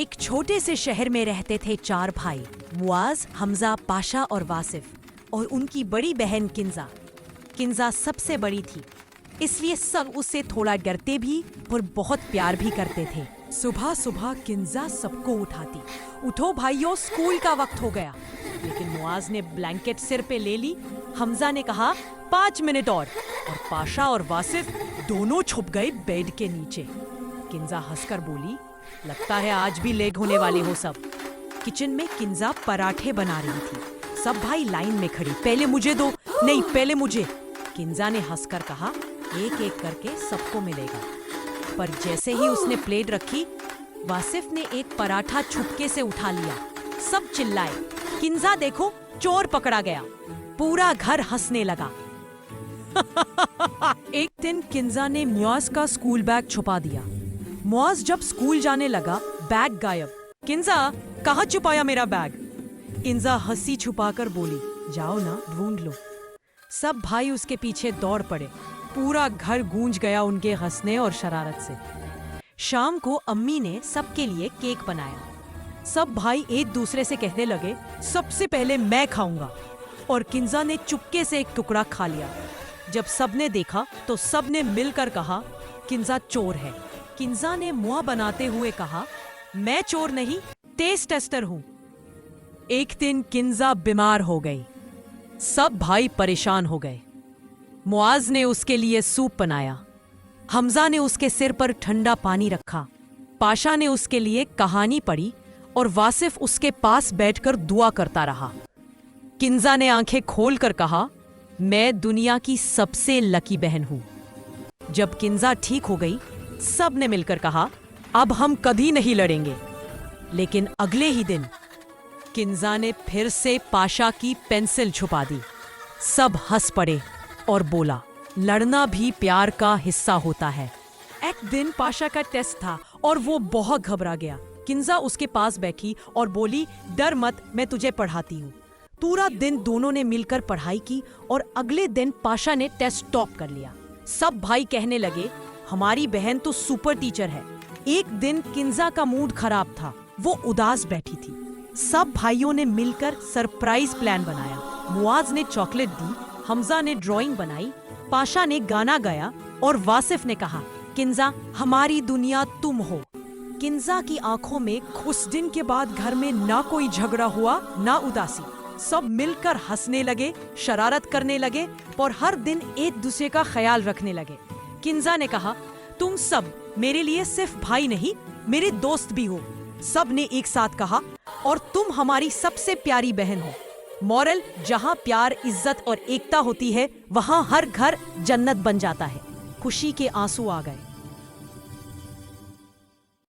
एक छोटे से शहर में रहते थे 4 भाई, मुआज, हमजा, पाशा और वासिफ, और उनकी बड़ी बहन किंजा। किंजा सबसे बड़ी थी, इसलिए सब उससे थोड़ा डरते भी और बहुत प्यार भी करते थे। सुबह सुबह किंजा सबको उठाती, उठो भाइयों, स्कूल का वक्त हो गया। लेकिन मुआज ने ब्लैंकेट सिर पे ले ली। हमजा ने कहा 5 मिनट और पाशा और वासिफ दोनों छुप गए बेड के नीचे। किंजा हंसकर बोली, लगता है आज भी लेट होने वाले हो सब। किचन में किंजा पराठे बना रही थी। सब भाई लाइन में खड़ी, पहले मुझे दो, नहीं पहले मुझे। किंजा ने हंसकर कहा, एक एक करके सबको मिलेगा। पर जैसे ही उसने प्लेट रखी, वासिफ ने एक पराठा छुपके से उठा लिया। सब चिल्लाए, किंजा देखो, चोर पकड़ा गया। पूरा घर हंसने लगा। एक दिन किंजा ने मुआज का स्कूल बैग छुपा दिया। मुआज जब स्कूल जाने लगा, बैग गायब। किंजा, कहाँ छुपाया मेरा बैग? किंजा हंसी छुपाकर बोली, जाओ ना, ढूंढ लो। सब भाई उसके पीछे दौड़ पड़े। पूरा घर गूंज गया उनके हंसने और शरारत से। शाम को अम्मी ने सबके लिए केक बनाया। सब भाई एक दूसरे से कहने लगे, सबसे पहले मैं खाऊंगा। और किंजा ने चुपके से एक टुकड़ा खा लिया। जब सबने देखा तो सबने मिलकर कहा, किंजा चोर है। किंजा ने मुंह बनाते हुए कहा, मैं चोर नहीं, टेस्ट टेस्टर हूं। एक दिन किंजा बीमार हो गई। सब भाई परेशान हो गए। मुआज ने उसके लिए सूप बनाया। हमजा ने उसके सिर पर ठंडा पानी रखा। पाशा ने उसके लिए कहानी पढ़ी और वासिफ उसके पास बैठकर दुआ करता रहा। किंजा ने आंखें खोलकर कहा, मैं दुनिया की सबसे लकी बहन हूं। जब किंजा ठीक हो गई, सब ने मिलकर कहा, अब हम कभी नहीं लड़ेंगे। लेकिन अगले ही दिन किंजा ने फिर से पाशा की पेंसिल छुपा दी। सब हंस पड़े और बोला, लड़ना भी प्यार का हिस्सा होता है। एक दिन पाशा का टेस्ट था और वो बहुत घबरा गया। किंजा उसके पास बैठी और बोली, डर मत, मैं तुझे पढ़ाती हूँ। पूरा दिन दोनों ने मिलकर पढ़ाई की और अगले दिन पाशा ने टेस्ट टॉप कर लिया। सब भाई कहने लगे, हमारी बहन तो सुपर टीचर है। एक दिन किंजा का मूड खराब था, वो उदास बैठी थी। सब भाइयों ने मिलकर सरप्राइज प्लान बनाया। मुआज ने चॉकलेट दी, हमजा ने ड्राइंग बनाई, पाशा ने गाना गाया और वासिफ ने कहा, किंजा हमारी दुनिया तुम हो। किंजा की आंखों में उस दिन के बाद घर में ना कोई झगड़ा हुआ ना उदासी। सब मिलकर हंसने लगे, शरारत करने लगे और हर दिन एक दूसरे का ख्याल रखने लगे। किंजा ने कहा, तुम सब मेरे लिए सिर्फ भाई नहीं, मेरे दोस्त भी हो। सब ने एक साथ कहा, और तुम हमारी सबसे प्यारी बहन हो। मॉरल, जहाँ प्यार, इज्जत और एकता होती है, वहाँ हर घर जन्नत बन जाता है। खुशी के आंसू आ गए।